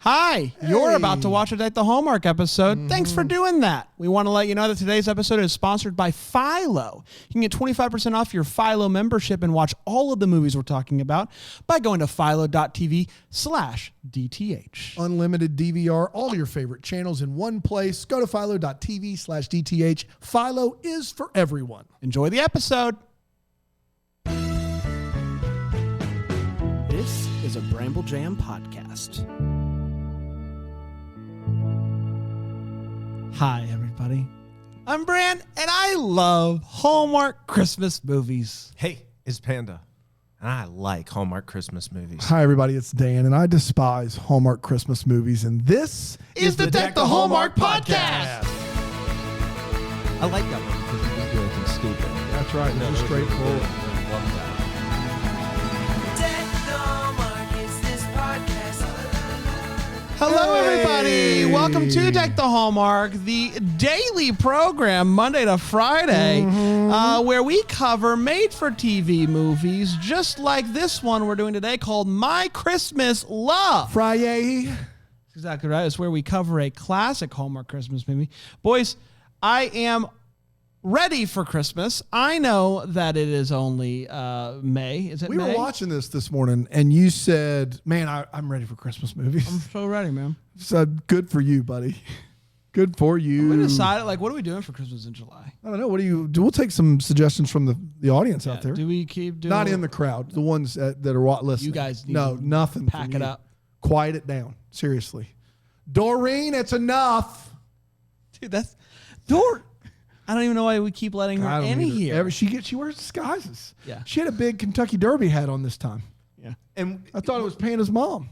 Hi, you're about to watch a Deck the Hallmark episode. Thanks for doing that. We want to let you know that today's episode is sponsored by Philo. You can get 25% off your Philo membership and watch all of the movies we're talking about by going to philo.tv/DTH. Unlimited DVR, all your favorite channels in one place. Go to philo.tv/DTH. Philo is for everyone. Enjoy the episode. This is a Bramble Jam podcast. Hi, everybody. I'm Brand, and I love Hallmark Christmas movies. Hey, it's Panda, and I like Hallmark Christmas movies. Hi, everybody. It's Dan, and I despise Hallmark Christmas movies, and this is the Deck the Hallmark podcast. I like that one because you can do anything stupid. That's right. It's just straightforward. I love that. Hello, everybody. Welcome to Deck the Hallmark, the daily program, Monday to Friday, where we cover made-for-TV movies, just like this one we're doing today called My Christmas Love. Friday. Exactly right. It's where we cover a classic Hallmark Christmas movie. Boys, I am ready for Christmas. I know that it is only May. Is it May? We were watching this morning, and you said, man, I'm ready for Christmas movies. I'm so ready, man. So good for you, buddy. Good for you. We decided, what are we doing for Christmas in July? I don't know. What do you do? We'll take some suggestions from the audience out there. Do we keep doing... Not in the crowd. The ones that are listening. You guys need no, to nothing. pack it up. Quiet it down. Seriously. Doreen, it's enough. Dude, that's... I don't even know why we keep letting her in here. She wears disguises. Yeah. She had a big Kentucky Derby hat on this time. Yeah. And I thought it was Panda's mom.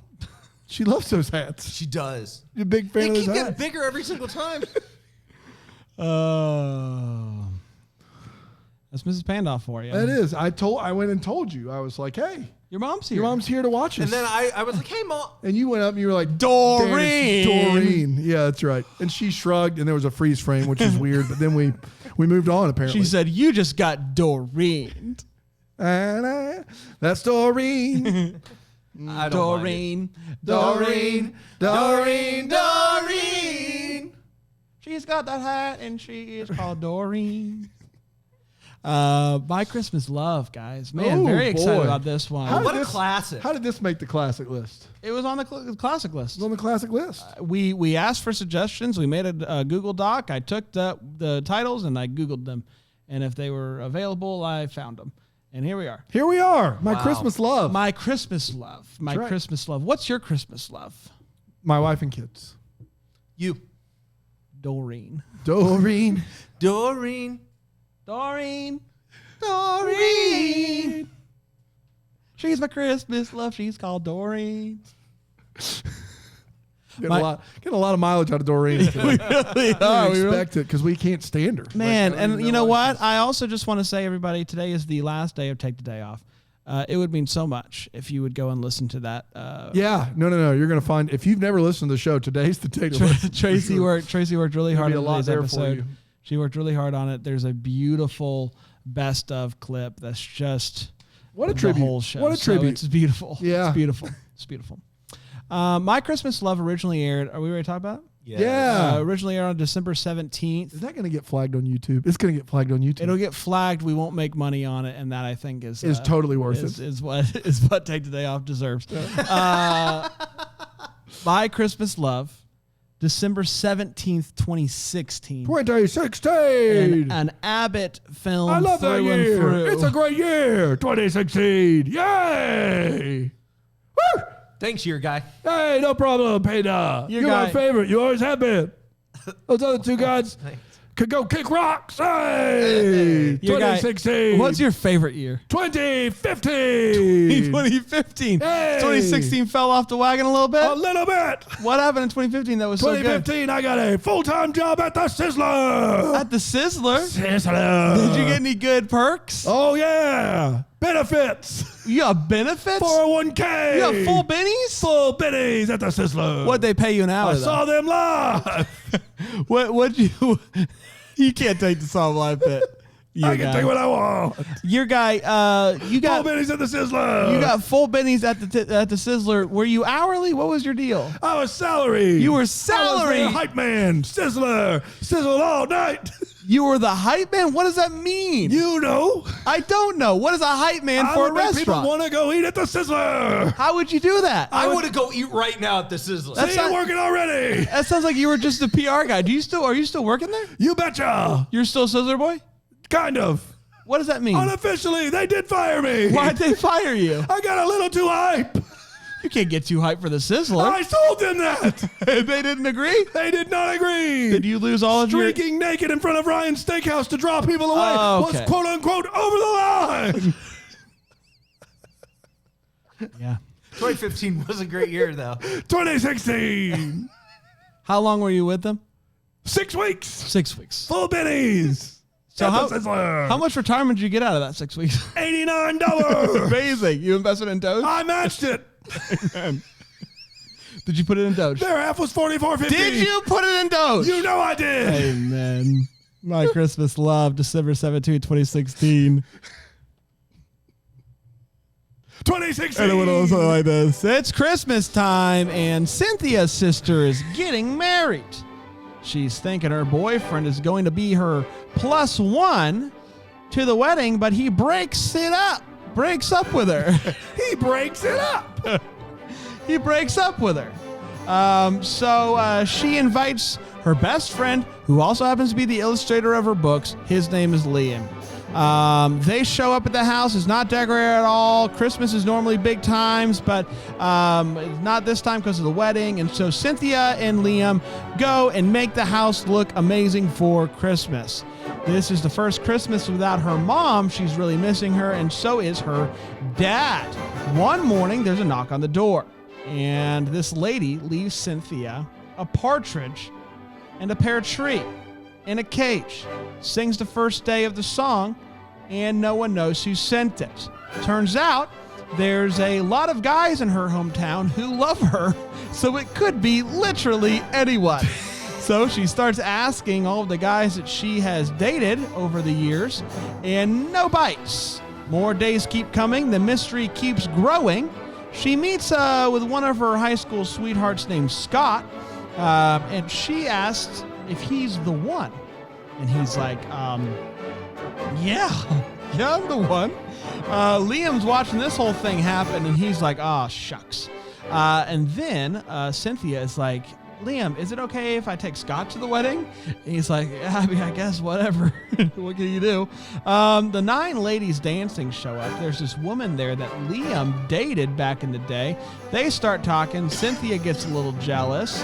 She loves those hats. she does. You're a big fan They of those keep getting hats. bigger every single time. That's Mrs. Pandoff for you. That is. I went and told you. I was like, hey, Your mom's here. your mom's here to watch us. And then I was like, hey, Mom. And you went up and you were like, Doreen. "Dan, it's Doreen. Yeah, that's right. And she shrugged and there was a freeze frame, which is weird. But then we moved on, apparently. She said, you just got Doreen. That's Doreen. I don't mind it. Doreen. She's got that hat and she is called Doreen. My Christmas Love, guys. Man, Oh, very excited boy. about this one. How What did a this- classic. How did this make the classic list? It was on the classic list. It's on the classic list. We asked for suggestions. We made a Google Doc. I took the titles and I Googled them. And if they were available, I found them. And here we are. Here we are. My Wow. Christmas love. My Christmas Love. My That's right. Christmas Love. What's your Christmas love? My wife and kids. You. Doreen. Doreen. Doreen. Doreen. Doreen. She's my Christmas love. She's called Doreen. Getting a lot of mileage out of Doreen. We really are. We expect it because we can't stand her. Man, Like, I don't and even you know why what? I also just want to say, everybody, today is the last day of Take the Day Off. It would mean so much if you would go and listen to that. Yeah, no. You're going to find, if you've never listened to the show, today's the day to listen. Tracy worked really hard There'll be a on lot today's there for episode. you. She worked really hard on it. There's a beautiful best of clip that's just What a the tribute. whole show. What a So tribute. it's beautiful. Yeah. It's beautiful. It's beautiful. My Christmas Love originally aired. Are we ready to talk about it? Yeah. Originally aired on December 17th. Is that going to get flagged on YouTube? It's going to get flagged on YouTube. It'll get flagged. We won't make money on it, and that I think is totally worth it. it. Is what Take the Day Off deserves. My Christmas Love, December 17th, 2016. 2016. An Abbott film. I love that through and year. through. It's a great year. 2016. Yay. Woo. Thanks, your guy. Hey, no problem, Panda. Your You're my guy. favorite. You always have been. Those other two guys Thanks. could go kick rocks. Hey, Your guy- 2016. What's your favorite year? 2015. 2015. Hey. 2016 fell off the wagon a little bit. A little bit. What happened in 2015 that was so good? 2015, I got a full-time job at the Sizzler. At the Sizzler. Sizzler. Did you get any good perks? Oh, yeah. Benefits. You got benefits? 401k. You got full bennies? Full bennies at the Sizzler. What'd they pay you an hour? I saw them live. What you can't take the Song Life bit. I can take what I want. Your guy, you got full bennies at the Sizzler. You got full bennies at the Sizzler. Were you hourly? What was your deal? I was salary. You were salary. I was the hype man. Sizzler. Sizzled all night. You were the hype man? What does that mean? You know. I don't know. What is a hype man for a restaurant? People want to go eat at the Sizzler. How would you do that? I want to go eat right now at the Sizzler. That's not working already. That sounds like you were just a PR guy. Are you still working there? You betcha. You're still Sizzler boy? Kind of. What does that mean? Unofficially, they did fire me. Why'd they fire you? I got a little too hype. You can't get too hyped for the Sizzler. I told them that. They didn't agree? They did not agree. Did you lose all of your... Streaking naked in front of Ryan's Steakhouse to draw people away okay. was quote-unquote over the line. Yeah. 2015 was a great year, though. 2016. How long were you with them? 6 weeks. 6 weeks. Full bennies. So how much retirement did you get out of that 6 weeks? $89. Amazing. You invested in Doge? I matched it. Did you put it in Doge? Their half was $44.50. Did you put it in Doge? You know I did. Amen. My Christmas love, December 17, 2016. 2016. And it went on something like this. It's Christmas time, and Cynthia's sister is getting married. She's thinking her boyfriend is going to be her +1 to the wedding, but he breaks up with her. He breaks it up. He breaks up with her. So she invites her best friend, who also happens to be the illustrator of her books. His name is Liam. They show up at the house. It's not decorated at all. Christmas is normally big times, but not this time because of the wedding. And so Cynthia and Liam go and make the house look amazing for Christmas. This is the first Christmas without her mom. She's really missing her, and so is her dad. One morning, there's a knock on the door, and this lady leaves Cynthia a partridge and a pear tree in a cage, sings the first day of the song, and no one knows who sent it. Turns out there's a lot of guys in her hometown who love her, so it could be literally anyone. So she starts asking all of the guys that she has dated over the years, and no bites. More days keep coming. The mystery keeps growing. She meets with one of her high school sweethearts named Scott, and she asks if he's the one. And he's like, yeah, I'm the one. Liam's watching this whole thing happen, and he's like, oh, shucks. And then Cynthia is like, Liam, is it okay if I take Scott to the wedding? And he's like, yeah, I mean, I guess whatever. What can you do? The 9 ladies dancing show up. There's this woman there that Liam dated back in the day. They start talking. Cynthia gets a little jealous.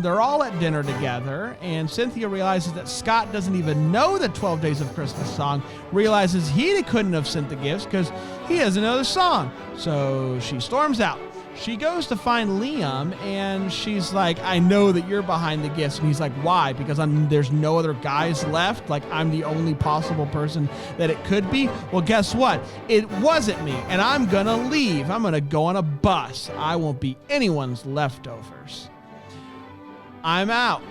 They're all at dinner together, and Cynthia realizes that Scott doesn't even know the 12 Days of Christmas song, realizes he couldn't have sent the gifts because he doesn't know the song. So she storms out. She goes to find Liam, and she's like, I know that you're behind the gifts. And he's like, why? Because there's no other guys left? Like, I'm the only possible person that it could be? Well, guess what? It wasn't me, and I'm going to leave. I'm going to go on a bus. I won't be anyone's leftovers. I'm out.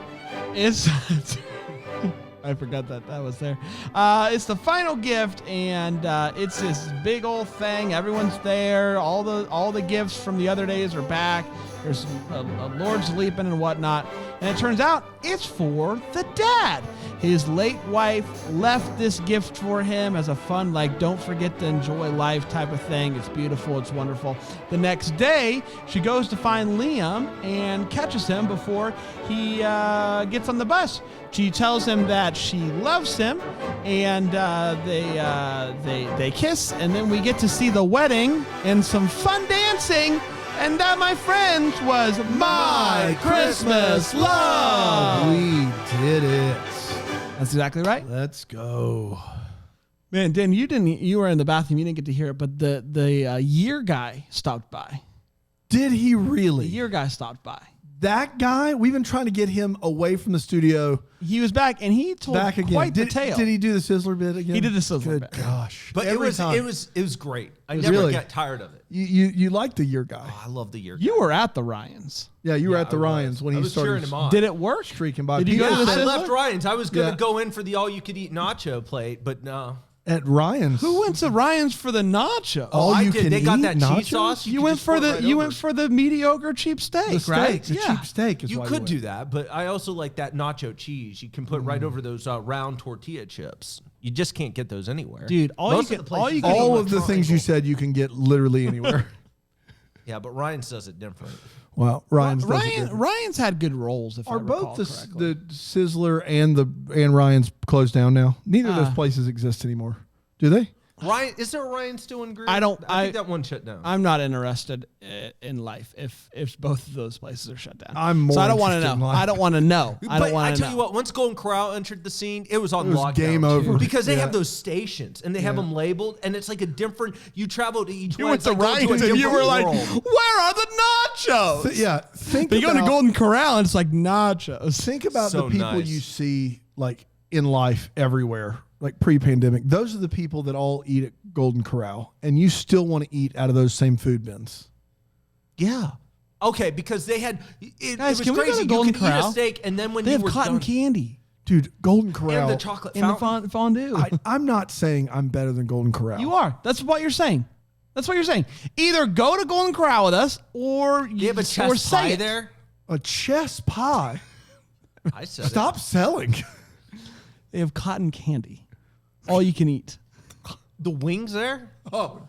I forgot that was there. It's the final gift, and it's this big old thing. Everyone's there. All the gifts from the other days are back. There's a Lord's Leaping and whatnot. And it turns out it's for the dad. His late wife left this gift for him as a fun, like, don't forget to enjoy life type of thing. It's beautiful. It's wonderful. The next day, she goes to find Liam and catches him before he gets on the bus. She tells him that she loves him, and they kiss, and then we get to see the wedding and some fun dancing. And that, my friends, was My Christmas Love. We did it. That's exactly right. Let's go. Man, Dan, you were in the bathroom. You didn't get to hear it, but the year guy stopped by. Did he really? The year guy stopped by. That guy, we've been trying to get him away from the studio. He was back, and he told Back again. quite the tale. Did he do the Sizzler bit again? He did the Sizzler Good bit. gosh. But Every time. it was great. I never really? got tired of it. You like the year guy. Oh, I love the year. You were at the Ryans. Yeah, you were Yeah, at the I was. Ryans when I he was cheering started him on. Did it work? streaking by. Did you go to People the I said- left Ryan's. I was gonna Yeah. go in for the all-you-could-eat nacho plate, but no. at Ryan's? Who went to Ryan's for the nacho? All I you did. can They got eat that nachos? cheese sauce. you could went just for pour it the right went over. for the mediocre cheap steak, The steak, right? the cheap steak is You why could went. do that, but I also like that nacho cheese. You can put right over those round tortilla chips. You just can't get those anywhere, Dude, Most of the places do All a of the things you triangle. said you can get literally anywhere. Yeah, but Ryan's does it different. Wow, Ryan's had good rolls. If I Are recall both correctly. the Sizzler and Ryan's closed down now? Neither of those places exist anymore. Do they? Ryan, is there a Ryan still in Greer? I don't- I think that one shut down. I'm not interested in life if both of those places are shut down. I'm more so I don't want to interested in know. life. I don't want to know. I But don't want I to tell know. you what, once Golden Corral entered the scene, it was on was lockdown. game too. over. Because they Yeah. have those stations and they have them labeled, and it's like a different. You travel to each You one. went it's to like going Ryan's a and you were different like, world. "Where are the nachos?" Yeah, think But you go to about- Golden Corral and it's like nachos. Think about So the people nice. you see like in life everywhere, like pre-pandemic. Those are the people that all eat at Golden Corral, and you still want to eat out of those same food bins. Yeah. Okay, because they had. It Guys, was can we go crazy. to Golden You could eat Corral? a steak, and then when They you have were cotton done, candy Dude, Golden Corral. and the chocolate in the fountain. fondue. I'm not saying I'm better than Golden Corral. You are. That's what you're saying. That's what you're saying. Either go to Golden Corral with us, or You have a or chest say pie it. there. A chess pie. I said Stop selling. They have cotton candy, all you can eat. the wings there. Oh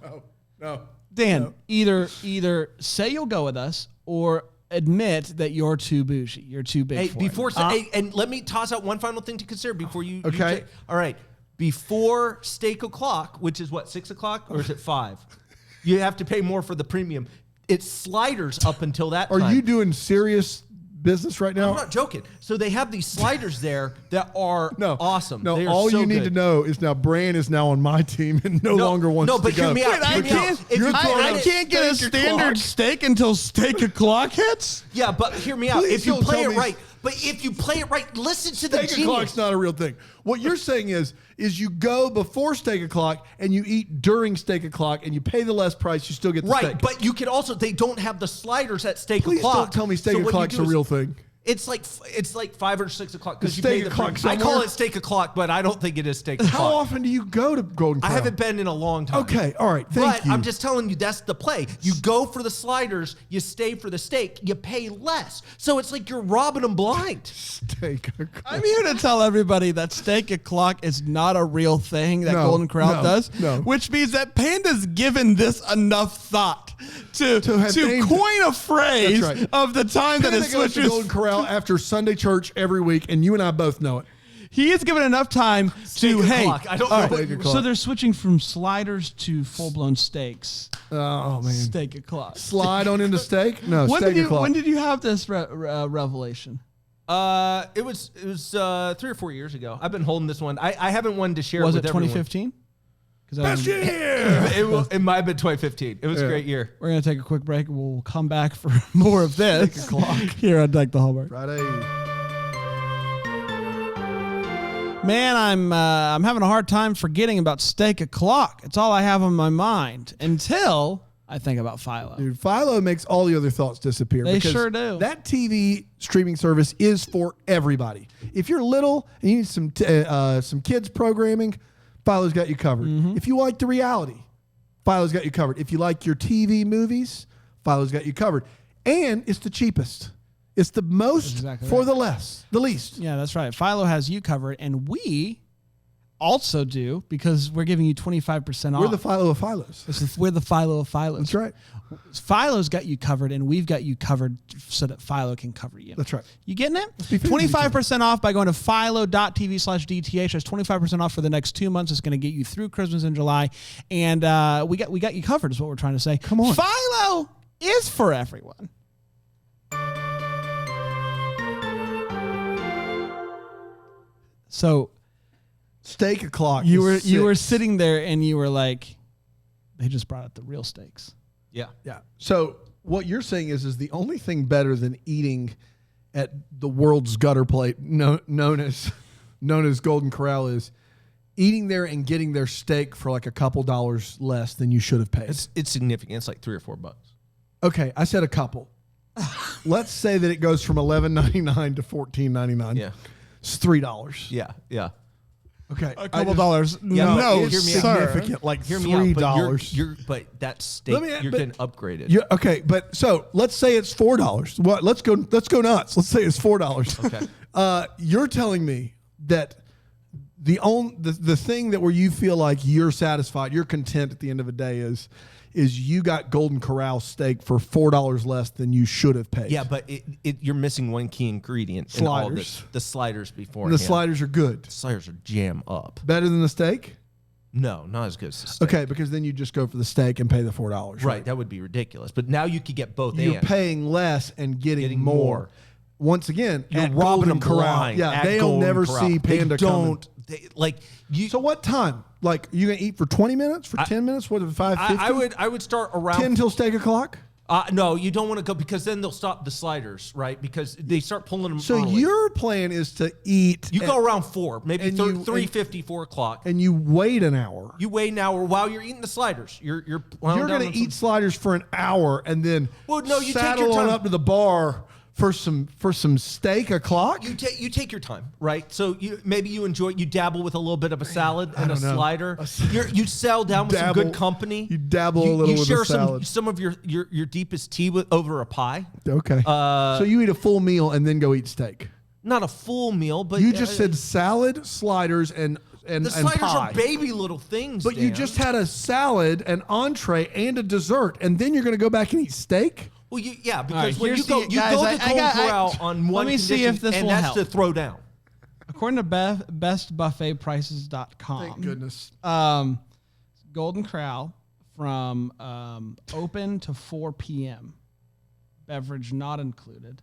no. Dan, either say you'll go with us, or admit that you're too bougie. You're too big. Hey, for before it. hey, and let me toss out one final thing to consider before you. Okay. All right. Before steak o'clock, which is what, 6 o'clock or is it 5? You have to pay more for the premium. It's sliders up until that Are time. you doing serious business right now? I'm not joking. So they have these sliders there that are awesome. No, They are all so you need good. to know is now Bran is now on my team and no longer wants no, to but go. hear me out. Wait, I Hear me out. can't. If you You're put throwing it- I can't get a steak standard o'clock. steak until steak o'clock hits. Yeah, but hear me out. Please If you don't play tell it me- right, but if you play it right, listen to the Steak genius. o'clock's not a real thing. What you're saying is you go before steak o'clock and you eat during steak o'clock and you pay the less price, you still get the Right, steak. but you can also, they don't have the sliders at steak Please o'clock. don't tell me steak So what you o'clock's do a is- real thing. It's like 5 or 6 o'clock because Is you pay steak the o'clock premium. I call somewhere? it steak o'clock, but I don't think it is steak How o'clock. often do you go to Golden I Corral? haven't been in a long time. Okay, all right, thank but you. I'm just telling you, that's the play. You go for the sliders, you stay for the steak, you pay less. So it's like you're robbing them blind. Steak o'clock. I'm here to tell everybody that steak o'clock is not a real thing that No, Golden Corral no, does, no. which means that Panda's given this enough thought to have named coin a phrase That's right. of the time that Panda it goes to switches. Golden Corral after Sunday church every week, and you and I both know it. He is given enough time Steak to o'clock. I don't know all what Steak you- o'clock. So they're switching from sliders to full blown steaks. Oh man, Steak o'clock. slide on into steak? No, When steak did you o'clock. when did you have this revelation? It was 3 or 4 years ago. I've been holding this one. I haven't wanted to share Was it it with everyone. 2015? Best year. It might have been 2015. It was a great year. We're gonna take a quick break. We'll come back for more of this here on Deck the Hallmark. Friday. Man, I'm having a hard time forgetting about steak o'clock. It's all I have on my mind until I think about Philo. Dude, Philo makes all the other thoughts disappear. They because sure do. That TV streaming service is for everybody. If you're little and you need some kids programming, Philo's got you covered. Mm-hmm. If you like the reality, Philo's got you covered. If you like your TV movies, Philo's got you covered. And it's the cheapest. It's the most exactly for right. the least. Yeah, that's right. Philo has you covered, and we also do because we're giving you 25% off. We're the Philo of Philos. We're the Philo of Philos. That's right. Philo's got you covered, and we've got you covered so that Philo can cover you. That's right. You getting it? be fair to each other. 25% off by going to philo.tv/DTH. That's 25% off for the next 2 months. It's going to get you through Christmas in July. And we got you covered is what we're trying to say. Come on. Philo is for everyone. So Steak o'clock. you is were 6. sitting there and you were like, they just brought out the real steaks. Yeah. Yeah. So what you're saying is the only thing better than eating at the world's gutter plate, known as Golden Corral, is eating there and getting their steak for like a couple dollars less than you should have paid. It's significant. It's like $3 or $4. Okay, I said a couple. Let's say that it goes from $11.99 to $14.99. Yeah, it's $3. Yeah. Okay, A couple dollars. Yeah, No, but hear me out. significant, like Hear me out, $3. but that steak, you're getting upgraded. Yeah, okay, but so let's say it's $4. What? Let's go nuts. Let's say it's $4. Okay. You're telling me that the thing that where you feel like you're satisfied, you're content at the end of the day is you got Golden Corral steak for $4 less than you should have paid. Yeah, but you're missing one key ingredient in all of this. The sliders before. The sliders are good. The sliders are jam up. Better than the steak? No, not as good as the steak. Okay, because then you just go for the steak and pay the $4. Right, that would be ridiculous. But now you could get both. You're paying less and getting more. more. Once again, You're at robbing Golden them Corral. blind. Yeah, at they'll Golden never Corral. see Panda They coming. you. So what time? Like, you gonna eat for 20 minutes? For 10 minutes? What, 5:50? I would start around 10 till steak o'clock? No, you don't want to go because then they'll stop the sliders, right? Because they start pulling them. So early. your plan is to eat. You go around 4, maybe and you- 3:50, 4 o'clock. and you wait an hour. You wait an hour while you're eating the sliders. You're You're going to eat sliders for an hour and then Well, no, you take saddle your on time. up to the bar for some steak o'clock. You take your time, right? So maybe you dabble with a little bit of a salad and a don't know. slider. You settle down with some good company. You dabble a little you with share a salad. some of your deepest tea over a pie. Okay. So you eat a full meal and then go eat steak. Not a full meal, but You just said salad, sliders, and the sliders pie. are baby little things. But you Dan. just had a salad, an entree, and a dessert, and then you're going to go back and eat steak? Well, because All right, when you here's go, the- you guys, go I- to I Golden got- I- Corral on one let me see condition, if this and will that's help. to throw down. According to bestbuffetprices.com. Thank goodness. Golden Corral from open to 4 p.m. beverage not included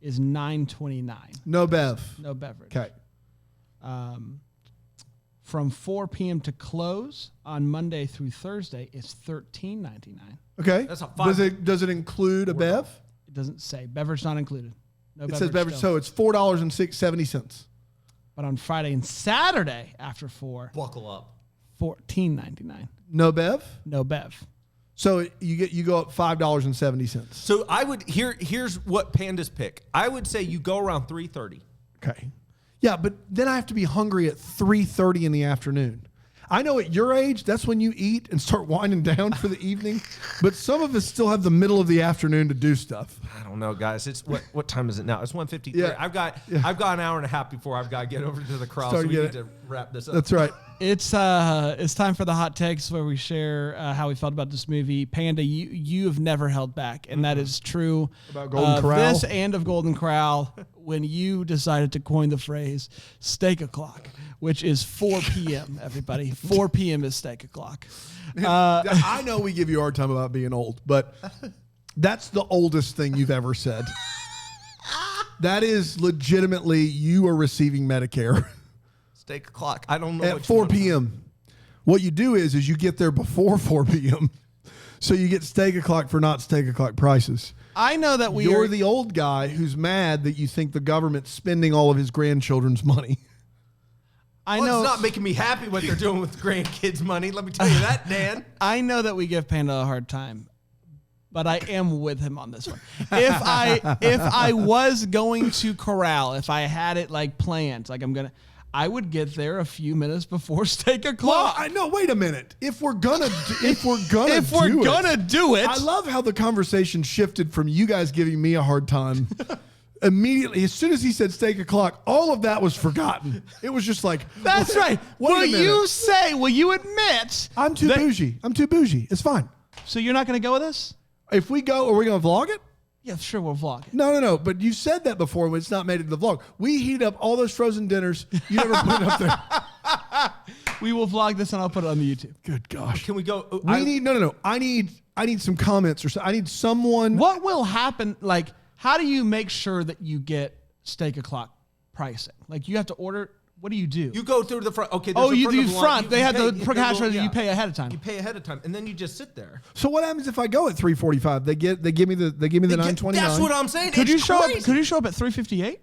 is $9.29. No bev. No beverage. Okay. From 4 p.m. to close on Monday through Thursday is $13.99. Okay. That's a five- Does it include a bev? It doesn't say beverage not included. No It says beverage, still. so it's $4.70. But on Friday and Saturday after 4, Buckle up. $14.99. No bev. No bev. So you go up $5.70. So here's what pandas pick. I would say you go around 3:30. Okay. Yeah, but then I have to be hungry at 3:30 in the afternoon. I know at your age, that's when you eat and start winding down for the evening. But some of us still have the middle of the afternoon to do stuff. I don't know, guys. It's what time is it now? It's 1:53. Yeah. I've got an hour and a half before I've got to get over to the crowd. Start So we to need get to wrap this up. That's right. It's time for the hot takes where we share how we felt about this movie. Panda, you have never held back, and that is true About Golden of Corral? this and of Golden Corral when you decided to coin the phrase "steak o'clock," which is 4 p.m. Everybody, 4 p.m. is steak o'clock. I know we give you a hard time about being old, but that's the oldest thing you've ever said. That is legitimately you are receiving Medicare. Steak o'clock. I don't know. At 4 p.m. What you do is you get there before 4 p.m. So you get steak o'clock for not steak o'clock prices. I know that You're the old guy who's mad that you think the government's spending all of his grandchildren's money. I Well, know it's not making me happy what they're doing with grandkids' money. Let me tell you that, Dan. I know that we give Panda a hard time, but I am with him on this one. If I was going to corral, if I had it like planned, like I would get there a few minutes before steak Well, o'clock. I know. Wait a minute. If we're gonna do it, I love how the conversation shifted from you guys giving me a hard time. Immediately, as soon as he said steak o'clock, all of that was forgotten. It was just like, That's right. Will you admit I'm too bougie. I'm too bougie. It's fine. So you're not going to go with us? If we go, are we going to vlog it? Yeah, sure, we'll vlog it. No. But you said that before when it's not made it to the vlog. We heat up all those frozen dinners. You never put it up there. We will vlog this and I'll put it on the YouTube. Good gosh. Can we go? I need some comments or so. I need someone. What will happen? Like, how do you make sure that you get steak o'clock pricing? Like, you have to order. What do you do? You go through the front. Okay. You front. They have the cash register. You pay ahead of time. You pay ahead of time, and then you just sit there. So what happens if I go at 3:45? They give me the 9:29. That's what I'm saying. Could you show up? Could you show up at 3:58?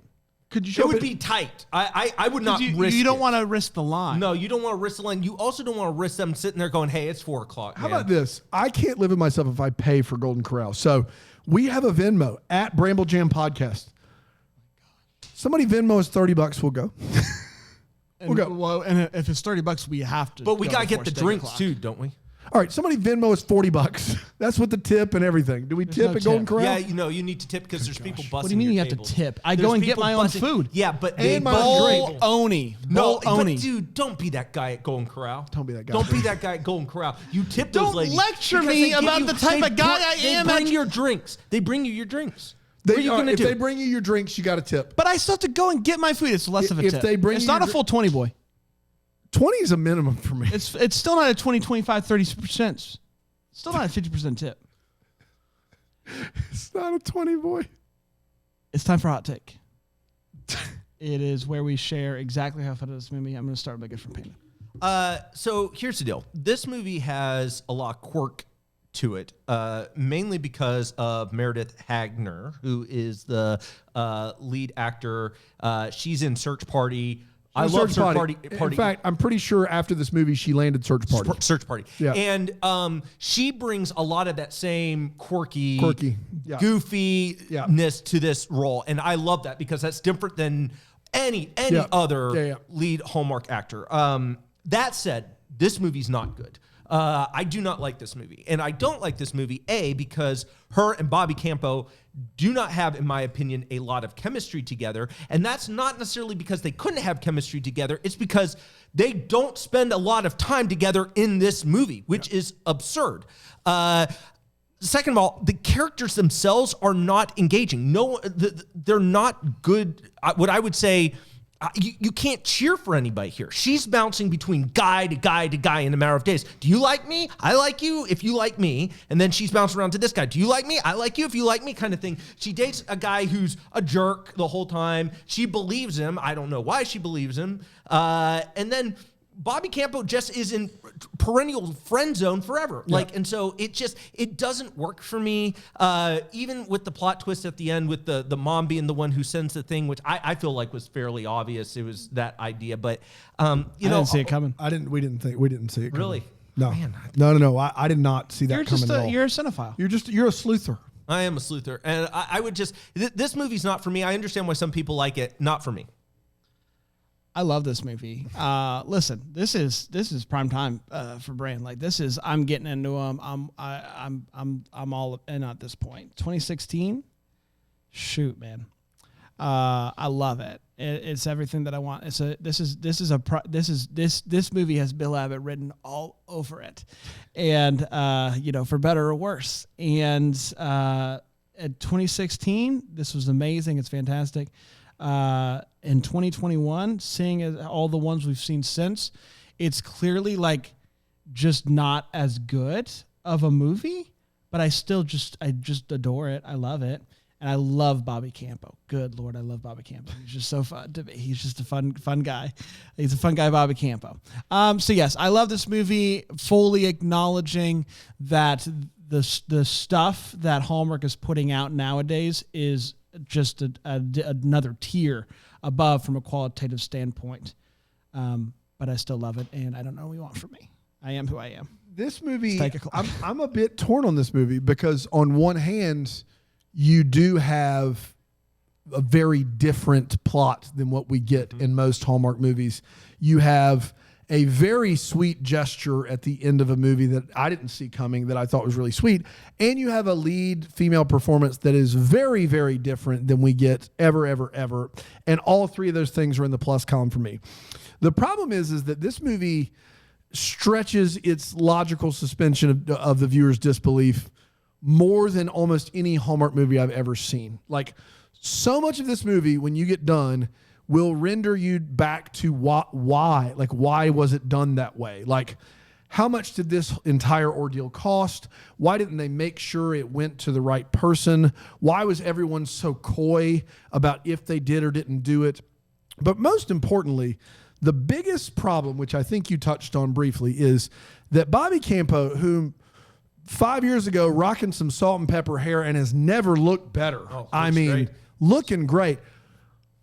Could you show up? It would be tight. I would not risk. You don't want to risk the line. No, you don't want to risk the line. You also don't want to risk them sitting there going, "Hey, it's 4:00." How about this? I can't live with myself if I pay for Golden Corral. So we have a Venmo at Bramble Jam Podcast. Somebody Venmo us $30. We'll go. We'll go. Well, and if it's $30, we have to. But we gotta get the drinks too, don't we? All right, somebody Venmo us $40. That's with the tip and everything. Do we tip at Golden Corral? Yeah, you need to tip because there's people busting. What do you mean you have to tip? I go and get my own food. Yeah, but and my drink. No, but dude, don't be that guy at Golden Corral. Don't be that guy. Don't be that guy at Golden Corral. You tip those ladies. Don't lecture me about the type of guy I am. They bring your drinks. They bring you your drinks. What are you gonna do? If they bring you your drinks, you got to tip. But I still have to go and get my food. It's less of a tip. If they bring it's not a full 20, boy. 20 is a minimum for me. It's still not a 20, 25, 30%. Still not a 50% tip. It's not a 20, boy. It's time for Hot Take. It is where we share exactly how fun of this movie. I'm going to start by Good from Panda. So here's the deal. This movie has a lot of quirk to it, mainly because of Meredith Hagner, who is the lead actor. She's in Search Party. I love Search Party. In fact, I'm pretty sure after this movie, she landed Search Party. Search Party. Yeah. And she brings a lot of that same quirky yeah. goofiness to this role. And I love that because that's different than any other lead Hallmark actor. That said, this movie's not good. I do not like this movie. And I don't like this movie, A, because her and Bobby Campo do not have, in my opinion, a lot of chemistry together. And that's not necessarily because they couldn't have chemistry together. It's because they don't spend a lot of time together in this movie, which is absurd. Second of all, the characters themselves are not engaging. They're not good. What I would say, you can't cheer for anybody here. She's bouncing between guy to guy to guy in a matter of days. Do you like me? I like you if you like me. And then she's bouncing around to this guy. Do you like me? I like you if you like me, kind of thing. She dates a guy who's a jerk the whole time. She believes him. I don't know why she believes him. And then Bobby Campo just is in perennial friend zone forever. And so it doesn't work for me. Even with the plot twist at the end with the mom being the one who sends the thing, which I feel like was fairly obvious. It was that idea, but I didn't see it coming. We didn't see it coming. Really? No. Man, no. I did not see that coming at all. You're a cinephile. You're a sleuther. I am a sleuther. And I would this movie's not for me. I understand why some people like it. Not for me. I love this movie. Listen, this is prime time for Brand. Like I'm getting into them. I'm all in at this point. 2016, shoot, man. I love it. It's everything that I want. This movie has Bill Abbott written all over it, and for better or worse. And at 2016, this was amazing. It's fantastic. In 2021, seeing all the ones we've seen since, it's clearly like just not as good of a movie, but I just adore it. I love it. And I love Bobby Campo. Good Lord, I love Bobby Campo. He's just so fun to me. He's just a fun guy. He's a fun guy, Bobby Campo. So yes, I love this movie, fully acknowledging that the stuff that Hallmark is putting out nowadays is just another tier above from a qualitative standpoint. But I still love it, and I don't know what you want from me. I am who I am. This movie, I'm a bit torn on this movie because on one hand, you do have a very different plot than what we get in most Hallmark movies. You have a very sweet gesture at the end of a movie that I didn't see coming that I thought was really sweet. And you have a lead female performance that is very, very different than we get ever. And all three of those things are in the plus column for me. The problem is that this movie stretches its logical suspension of the viewer's disbelief more than almost any Hallmark movie I've ever seen. Like, so much of this movie, when you get done, will render you back to why. Like, why was it done that way? Like, how much did this entire ordeal cost? Why didn't they make sure it went to the right person? Why was everyone so coy about if they did or didn't do it? But most importantly, The biggest problem, which I think you touched on briefly, is that Bobby Campo, whom 5 years ago rocking some salt and pepper hair and has never looked better. Great. Looking great.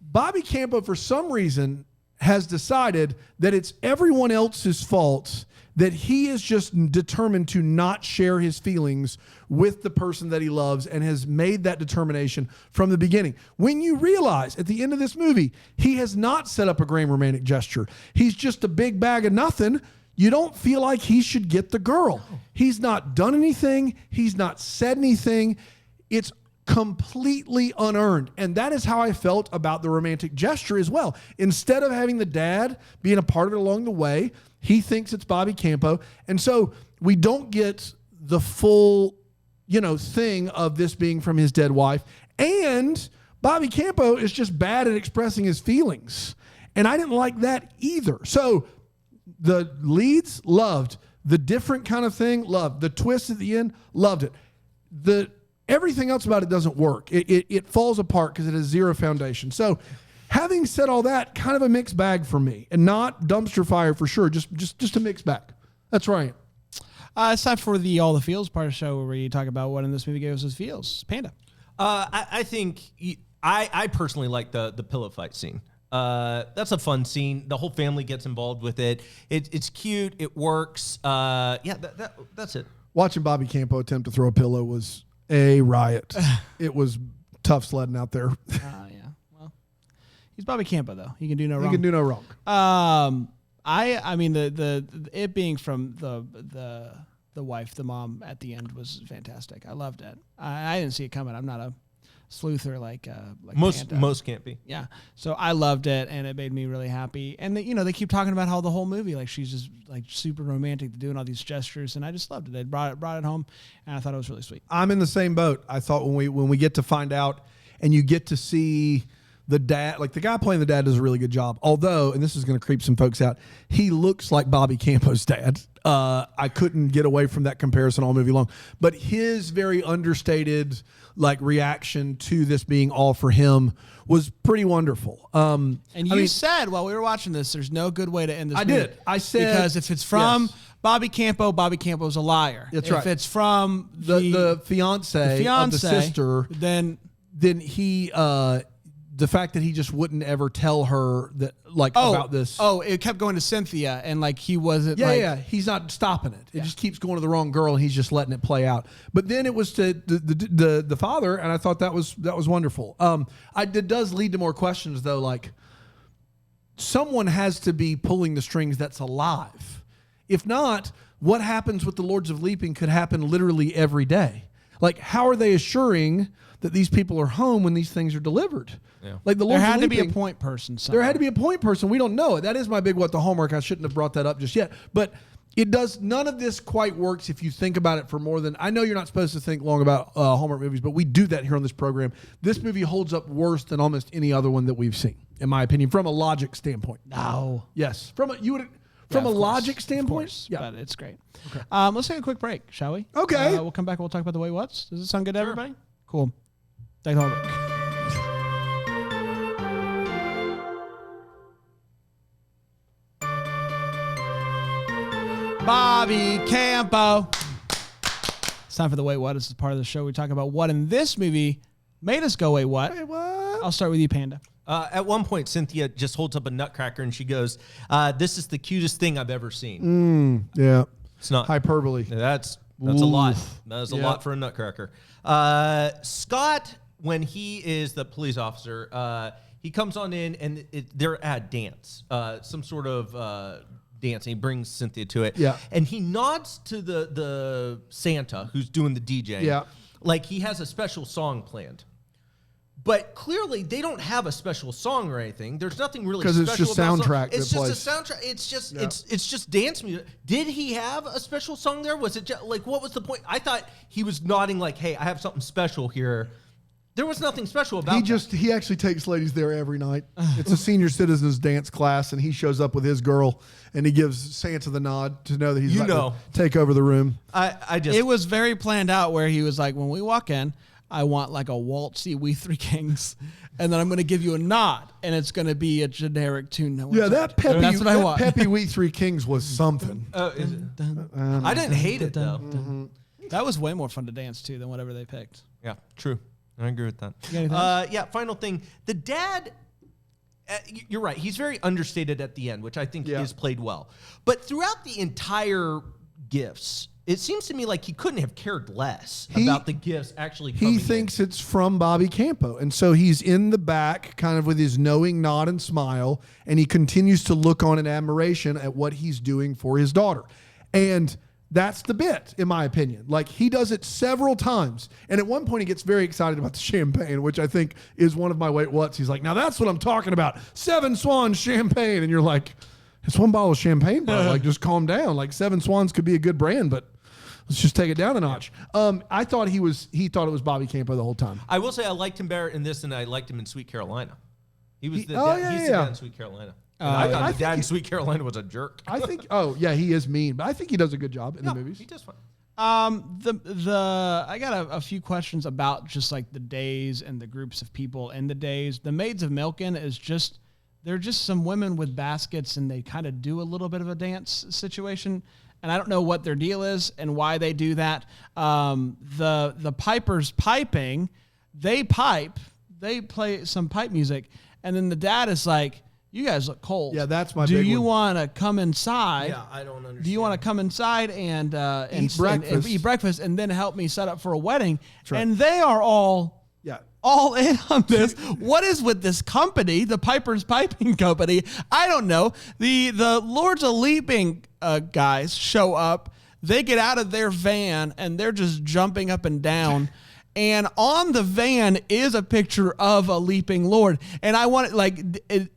Bobby Campo, for some reason, has decided that it's everyone else's fault, that he is just determined to not share his feelings with the person that he loves, and has made that determination from the beginning. When you realize at the end of this movie, he has not set up a grand romantic gesture. He's just a big bag of nothing. You don't feel like he should get the girl. He's not done anything. He's not said anything. It's completely unearned. And that is how I felt about the romantic gesture as well. Instead of having the dad being a part of it along the way, he thinks it's Bobby Campo. And so we don't get the full, thing of this being from his dead wife. And Bobby Campo is just bad at expressing his feelings. And I didn't like that either. So the leads, loved. The different kind of thing, loved. The twist at the end, loved it. Everything else about it doesn't work. It falls apart because it has zero foundation. So having said all that, kind of a mixed bag for me, and not dumpster fire for sure, just a mixed bag. That's right. It's time for the All the Feels part of the show where we talk about what in this movie gave us his feels. Panda. I think I personally like the pillow fight scene. That's a fun scene. The whole family gets involved with it. It's cute. It works. That's it. Watching Bobby Campo attempt to throw a pillow was a riot. It was tough sledding out there. Yeah. Well, he's Bobby Campo though. He can do no wrong. He can do no wrong. I mean the it being from the wife, the mom at the end was fantastic. I loved it. I didn't see it coming. I'm not a sleuther like most can't be. Yeah. So I loved it, and it made me really happy. And they keep talking about how the whole movie, like, she's just like super romantic, doing all these gestures, and I just loved it. They brought it home, and I thought it was really sweet. I'm in the same boat. I thought when we get to find out, and you get to see the dad, like the guy playing the dad does a really good job. Although, and this is going to creep some folks out, he looks like Bobby Campo's dad. I couldn't get away from that comparison all movie long. But his very understated reaction to this being all for him was pretty wonderful. And you said while we were watching this, there's no good way to end this movie. I did. I said, because if it's from Bobby Campo's a liar. That's right. If it's from the fiance of the sister, then he the fact that he just wouldn't ever tell her that about this. Oh, it kept going to Cynthia, and he wasn't. Yeah. He's not stopping it. It just keeps going to the wrong girl, and he's just letting it play out. But then it was to the father, and I thought that was wonderful. It does lead to more questions though. Someone has to be pulling the strings that's alive. If not, what happens with the Lords of Leaping could happen literally every day. How are they assuring that these people are home when these things are delivered? Yeah. There had to be a point person. There had to be a point person. We don't know it. That is my big what the Hallmark. I shouldn't have brought that up just yet. But it does. None of this quite works if you think about it for more than. I know you're not supposed to think long about Hallmark movies, but we do that here on this program. This movie holds up worse than almost any other one that we've seen, in my opinion, from a logic standpoint. No. Yes. From a logic standpoint? Course, yeah. But it's great. Okay. Let's take a quick break, shall we? Okay. We'll come back and we'll talk about the Wait What's. Does it sound good to everybody? Cool. Take the Hallmark. Bobby Campo. It's time for the Wait What. This is part of the show. We talk about what in this movie made us go, wait, what? Wait, what? I'll start with you, Panda. At one point, Cynthia just holds up a nutcracker and she goes, "This is the cutest thing I've ever seen." Yeah. It's not hyperbole. That's a lot. That is a lot for a nutcracker. Scott, when he is the police officer, he comes on in and they're at dance, some sort of dance, and he brings Cynthia to it. Yeah. And he nods to the Santa who's doing the DJing. Yeah. Like he has a special song planned. But clearly, they don't have a special song or anything. There's nothing really special because it's just about soundtrack. It's just a soundtrack. It's just it's just dance music. Did he have a special song there? Was it just, what was the point? I thought he was nodding hey, I have something special here. There was nothing special about it. He actually takes ladies there every night. It's a senior citizens dance class, and he shows up with his girl, and he gives Santa the nod to know that he's about to take over the room. It was very planned out where he was like, when we walk in, I want like a waltzy We Three Kings, and then I'm going to give you a nod, and it's going to be a generic tune. That peppy, that's what I want. Peppy We Three Kings was something. Is it? I didn't hate it though. That was way more fun to dance to than whatever they picked. Yeah, true. I agree with that. Yeah, final thing. The dad, you're right. He's very understated at the end, which I think is played well. But throughout the entire gifts, it seems to me like he couldn't have cared less about the gifts actually coming He thinks it's from Bobby Campo. And so he's in the back kind of with his knowing nod and smile, and he continues to look on in admiration at what he's doing for his daughter. And that's the bit, in my opinion. Like, he does it several times. And at one point, he gets very excited about the champagne, which I think is one of my wait whats. He's like, now that's what I'm talking about. 7 Swans champagne. And you're like, it's one bottle of champagne, bro. Like, just calm down. Like, 7 Swans could be a good brand, but let's just take it down a notch. I thought he thought it was Bobby Campo the whole time. I will say I liked him better in this than I liked him in Sweet Carolina. He's the dad in Sweet Carolina. I thought the dad in Sweet Carolina was a jerk. I think. He is mean, but I think he does a good job in the movies. He does fine. I got a few questions about just like the days and the groups of people in the days. The Maids of Milken they're just some women with baskets, and they kind of do a little bit of a dance situation. And I don't know what their deal is and why they do that. The pipers piping, they play some pipe music, and then the dad is like, you guys look cold. Yeah, that's my big one. Do you want to come inside? Yeah, I don't understand. Do you want to come inside and eat breakfast and then help me set up for a wedding? Right. And they are all in on this. What is with this company, the Piper's Piping Company? I don't know. The Lords of Leaping guys show up. They get out of their van and they're just jumping up and down. And on the van is a picture of a leaping lord. And I want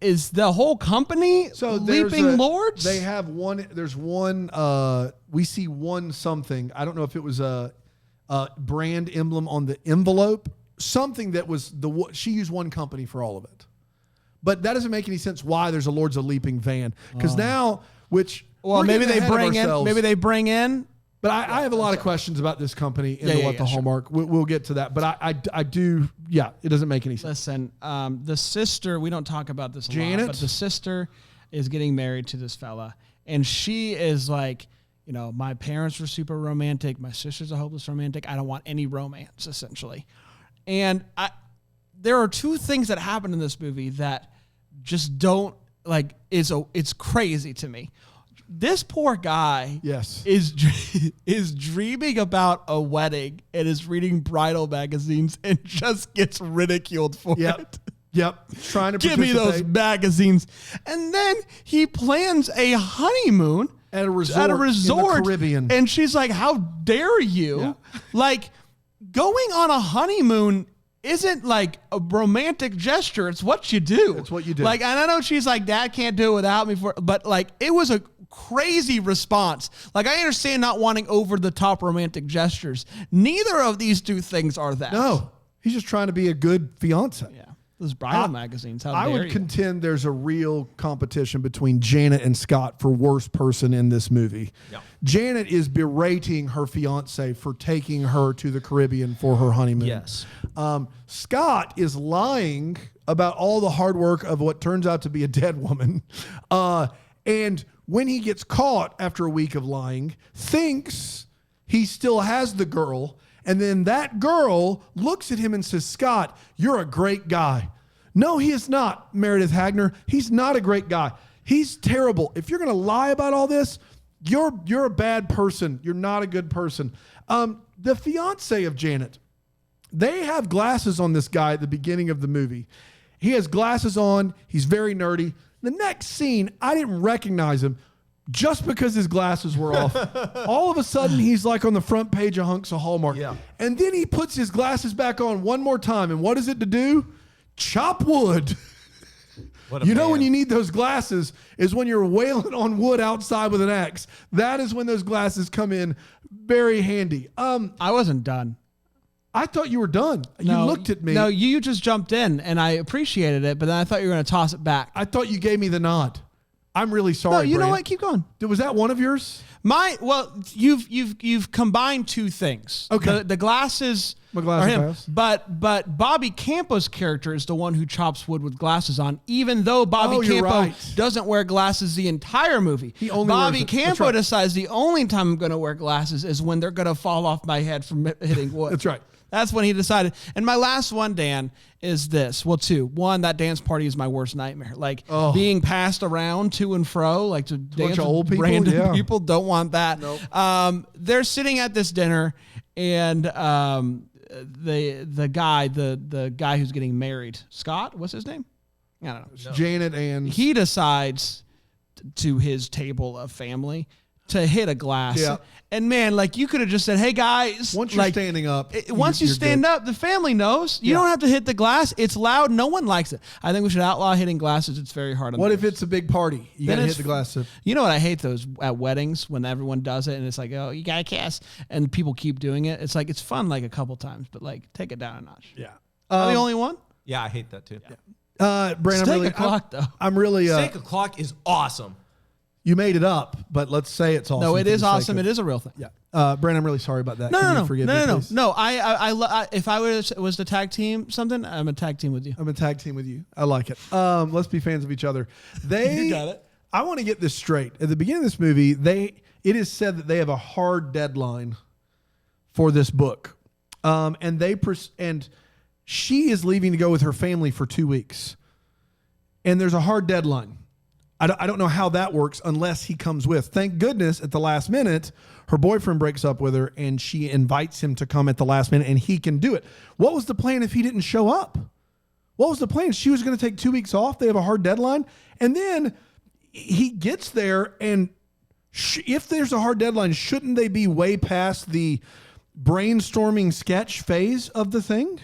is the whole company leaping lords? They have one. There's one. We see one something. I don't know if it was a brand emblem on the envelope. Something that was she used one company for all of it. But that doesn't make any sense why there's a Lords of Leaping van. Because now, maybe they bring in. But I have a lot of questions about this company and the Hallmark. We'll get to that. But I do, it doesn't make any sense. Listen, the sister, we don't talk about this a Janet? lot, but the sister is getting married to this fella. And she is like, my parents were super romantic. My sister's a hopeless romantic. I don't want any romance, essentially. And there are two things that happen in this movie that just don't, it's crazy to me. This poor guy is dreaming about a wedding and is reading bridal magazines and just gets ridiculed for it. Yep. Trying to give me those magazines. And then he plans a honeymoon at a resort in the Caribbean. And she's like, how dare you? Yeah. Like, going on a honeymoon isn't like a romantic gesture. It's what you do. It's what you do. Like, and I know she's like, Dad can't do it without me, but like, it was a crazy response. Like, I understand not wanting over the top romantic gestures. Neither of these two things are that. No, he's just trying to be a good fiance. Yeah. Those bridal magazines. How I dare would you? contend there's a real competition between Janet and Scott for worst person in this movie. Yeah. Janet is berating her fiance for taking her to the Caribbean for her honeymoon. Yes. Scott is lying about all the hard work of what turns out to be a dead woman. And when he gets caught after a week of lying, thinks he still has the girl. And then that girl looks at him and says, Scott, you're a great guy. No, he is not, Meredith Hagner. He's not a great guy. He's terrible. If you're going to lie about all this, you're a bad person. You're not a good person. The fiance of Janet, they have glasses on this guy at the beginning of the movie. He has glasses on. He's very nerdy. The next scene, I didn't recognize him just because his glasses were off. All of a sudden, he's like on the front page of Hunks of Hallmark. Yeah. And then he puts his glasses back on one more time. And what is it to do? Chop wood. You know when you need those glasses is when you're wailing on wood outside with an axe. That is when those glasses come in very handy. I wasn't done. I thought you were done. You looked at me. No, you just jumped in, and I appreciated it, but then I thought you were going to toss it back. I thought you gave me the nod. I'm really sorry. No, you know Brand. what? Keep going. Was that one of yours? You've combined two things. Okay. The glasses are him, but Bobby Campo's character is the one who chops wood with glasses on, even though Bobby Campo doesn't wear glasses the entire movie. Bobby Campo decides the only time I'm going to wear glasses is when they're going to fall off my head from hitting wood. That's right. That's when he decided. And my last one, Dan, is this. Well, two. One, that dance party is my worst nightmare. Like being passed around to and fro, like to dance with old random people. Don't want that. Nope. They're sitting at this dinner, and the guy who's getting married, Scott, what's his name? I don't know. No. Janet, and he decides to his table of family to hit a glass. Yeah. And man, like you could have just said, "Hey guys," once you're standing up, once you stand up, the family knows. You don't have to hit the glass. It's loud. No one likes it. I think we should outlaw hitting glasses. It's very hard. What if it's a big party? You gotta hit the glass. You know what I hate those at weddings when everyone does it and it's like, oh, you gotta kiss, and people keep doing it. It's like it's fun like a couple times, but like take it down a notch. Yeah. Am I the only one? Yeah, I hate that too. Yeah. Brandon, Steak o'clock though. I'm really Steak o'clock is awesome. You made it up, but let's say it's awesome. No, it is awesome. It is a real thing. Yeah. Brandon, I'm really sorry about that. No. Forgive me, please? No. I if I was to tag team something, I'm a tag team with you. I'm a tag team with you. I like it. Let's be fans of each other. You got it. I want to get this straight. At the beginning of this movie, it is said that they have a hard deadline for this book, and she is leaving to go with her family for 2 weeks, and there's a hard deadline. I don't know how that works unless he comes with. Thank goodness at the last minute, her boyfriend breaks up with her and she invites him to come at the last minute and he can do it. What was the plan if he didn't show up? What was the plan? She was going to take 2 weeks off. They have a hard deadline. And then he gets there and if there's a hard deadline, shouldn't they be way past the brainstorming sketch phase of the thing?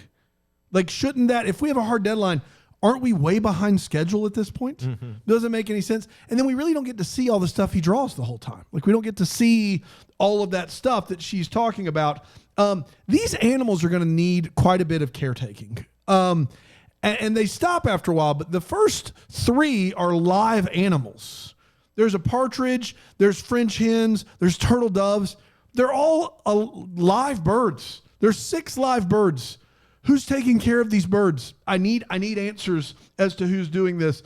Like, shouldn't that, if we have a hard deadline, aren't we way behind schedule at this point? Mm-hmm. Doesn't make any sense. And then we really don't get to see all the stuff he draws the whole time. Like, we don't get to see all of that stuff that she's talking about. These animals are going to need quite a bit of caretaking. And they stop after a while, but the first three are live animals. There's a partridge, there's French hens, there's turtle doves. They're all live birds. There's 6 live birds. Who's taking care of these birds? I need answers as to who's doing this.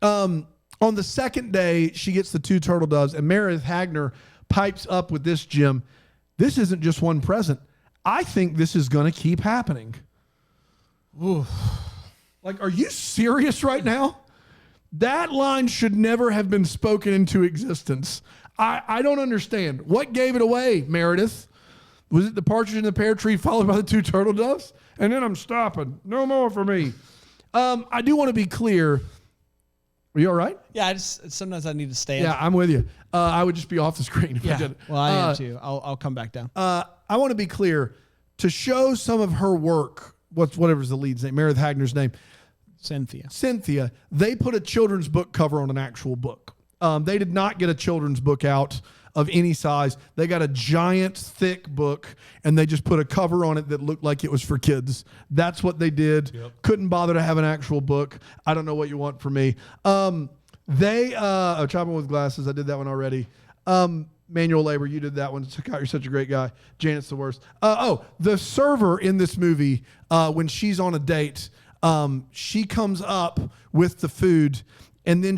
On the second day, she gets the 2 turtle doves, and Meredith Hagner pipes up with this, Jim. This isn't just one present. I think this is going to keep happening. Ooh. Like, are you serious right now? That line should never have been spoken into existence. I don't understand. What gave it away, Meredith? Was it the partridge in the pear tree followed by the 2 turtle doves? And then I'm stopping. No more for me. I do want to be clear. Are you all right? Yeah, sometimes I need to stand. Yeah, I'm with you. I would just be off the screen if I did it. Well, I am too. I'll come back down. I want to be clear. To show some of her work, whatever's the lead's name, Meredith Hagner's name. Cynthia. They put a children's book cover on an actual book. They did not get a children's book out of any size. They got a giant, thick book, and they just put a cover on it that looked like it was for kids. That's what they did. Yep. Couldn't bother to have an actual book. I don't know what you want from me. Chopping with glasses. I did that one already. Manual labor. You did that one. Scott, you're such a great guy. Janet's the worst. The server in this movie, when she's on a date, she comes up with the food, and then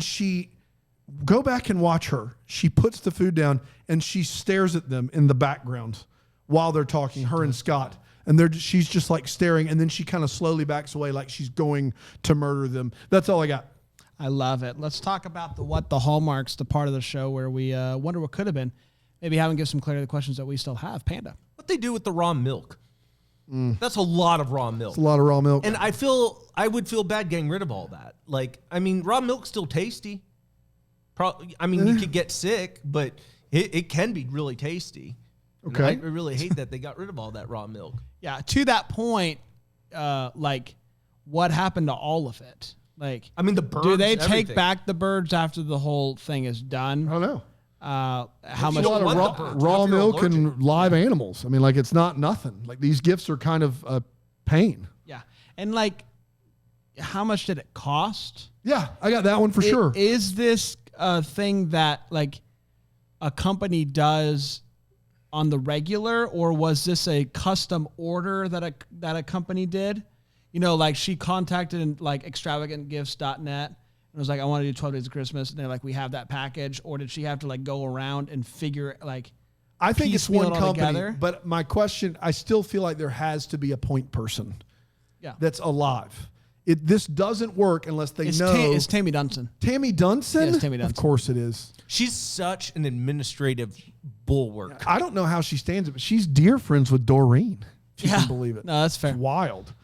go back and watch her. She puts the food down and she stares at them in the background while they're talking, her and Scott. And she's just like staring, and then she kind of slowly backs away like she's going to murder them. That's all I got. I love it. Let's talk about the hallmarks, the part of the show where we wonder what could have been. Maybe have and give some clarity to the questions that we still have. Panda. What they do with the raw milk. That's a lot of raw milk. It's a lot of raw milk. And I would feel bad getting rid of all that. Like, I mean, raw milk's still tasty. You could get sick, but it can be really tasty. Okay. And I really hate that they got rid of all that raw milk. Yeah. To that point, what happened to all of it? Like, I mean, the birds. Do they take back the birds after the whole thing is done? I don't know. How much? A lot of raw milk and live animals. I mean, like, it's not nothing. Like, these gifts are kind of a pain. Yeah. And like, how much did it cost? Yeah, I got that one for sure. Is this a thing that like a company does on the regular, or was this a custom order that a company did? You know, like she contacted like extravagantgifts.net and was like, I want to do 12 Days of Christmas. And they're like, we have that package. Or did she have to like go around and figure like, I think it's one company, together? But my question, I still feel like there has to be a point person that's alive. This doesn't work unless they know. It's Tammy Dunson. Tammy Dunson? Yes, Tammy Dunson. Of course it is. She's such an administrative bulwark. I don't know how she stands it, but she's dear friends with Doreen. If you can believe it. No, that's fair. It's wild.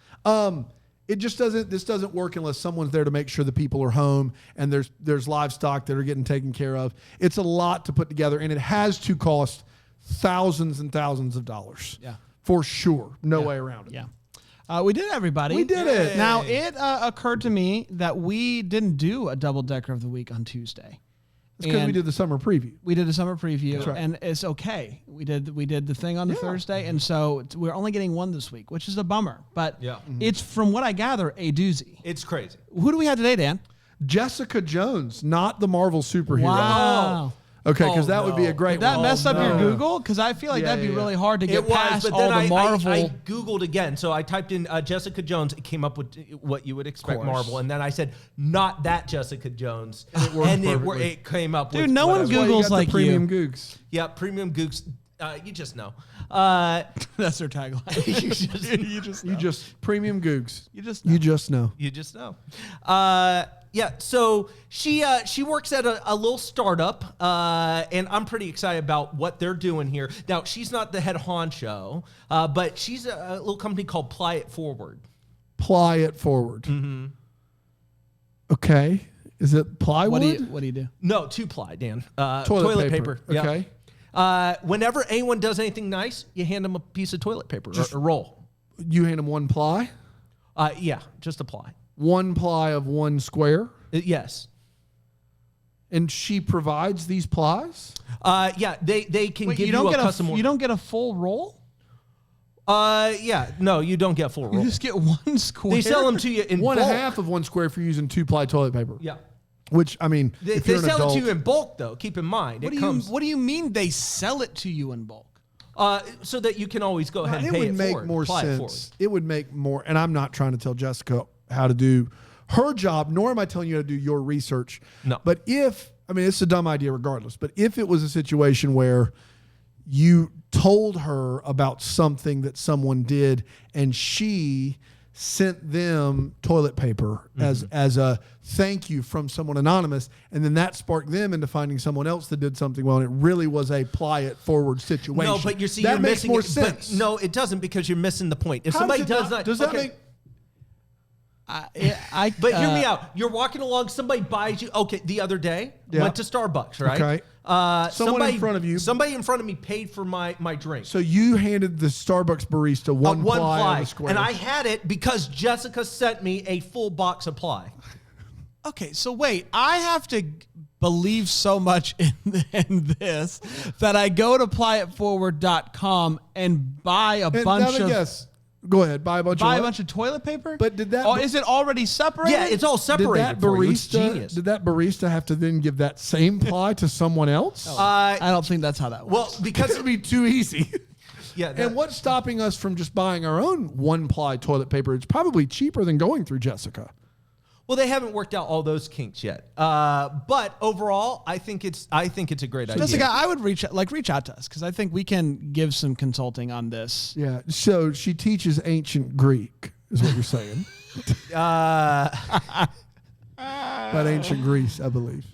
It just doesn't. This doesn't work unless someone's there to make sure the people are home and there's livestock that are getting taken care of. It's a lot to put together, and it has to cost thousands and thousands of dollars. Yeah, for sure. No way around it. Yeah. We did it, everybody. We did it. Now, it occurred to me that we didn't do a double-decker of the week on Tuesday. It's because we did the summer preview. We did a summer preview, That's right. and it's okay. We did the thing on the Thursday, and so we're only getting one this week, which is a bummer. But it's, from what I gather, a doozy. It's crazy. Who do we have today, Dan? Jessica Jones, not the Marvel superhero. Wow. Okay, because that would be a great Did that one. mess up your Google? Because I feel like that'd be really hard to get past but all then the Marvel. I Googled again. So I typed in Jessica Jones. It came up with what you would expect Marvel. And then I said, not that Jessica Jones. And it came up with... Dude, no one Googles like premium you. Googs. Yeah, premium Googs. You just know. That's their tagline. You just premium Googs. You just know. You just know. You just know. Yeah, so she works at a little startup, and I'm pretty excited about what they're doing here. Now, she's not the head honcho, but she's a little company called Ply It Forward. Ply It Forward. Mm-hmm. Okay. Is it plywood? What do you do? No, 2-ply, Dan. Toilet paper. Yep. Okay. Whenever anyone does anything nice, you hand them a piece of toilet paper, or a roll. You hand them one ply? Yeah, just a ply. One ply of one square? Yes. And she provides these plies? Yeah, they can give you a custom order. You don't get a full roll? Yeah, no, you don't get full roll. You just get one square? They sell them to you in one bulk. half of one square for using 2-ply toilet paper. Yeah. Which, I mean, They sell it to you in bulk, though. Keep in mind. What do you mean they sell it to you in bulk? So that you can always go ahead and pay it forward. It would make more sense. It would make more, and I'm not trying to tell Jessica how to do her job, nor am I telling you how to do your research. No. But it's a dumb idea regardless, but if it was a situation where you told her about something that someone did and she sent them toilet paper as a thank you from someone anonymous, and then that sparked them into finding someone else that did something well, and it really was a Ply It Forward situation. No, but you're that makes missing more it, sense. But no, it doesn't, because you're missing the point. If How somebody does that make? But hear me out. You're walking along, somebody buys you. Okay, the other day, went to Starbucks, right? Okay. Somebody in front of you. Somebody in front of me paid for my drink. So you handed the Starbucks barista one ply of the squares. And I had it because Jessica sent me a full box of ply. Okay, so wait, I have to believe so much in this that I go to plyitforward.com and buy a bunch of... Yes. Go ahead. Buy a bunch of toilet paper? But did that... Oh, is it already separated? Yeah, it's all separated. Did that barista have to then give that same ply to someone else? I don't think that's how that works. Well, because it would be too easy. Yeah. And what's stopping us from just buying our own one-ply toilet paper? It's probably cheaper than going through Jessica. Well, they haven't worked out all those kinks yet. But overall, I think it's a great idea. Jessica, I would reach out to us because I think we can give some consulting on this. Yeah. So she teaches ancient Greek, is what you're saying. About ancient Greece, I believe.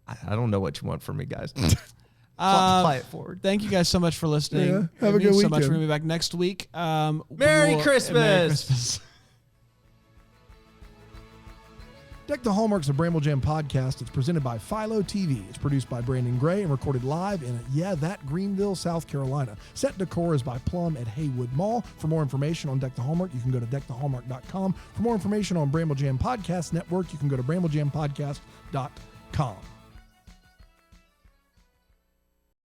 I don't know what you want from me, guys. Ply it forward. Thank you guys so much for listening. Yeah, have a good weekend. So much. We're gonna be back next week. Merry Christmas. Merry Christmas. Deck the Hallmark's a Bramble Jam podcast. It's presented by Philo TV. It's produced by Brandon Gray and recorded live in, Greenville, South Carolina. Set decor is by Plum at Haywood Mall. For more information on Deck the Hallmark, you can go to deckthehallmark.com. For more information on Bramble Jam Podcast Network, you can go to bramblejampodcast.com.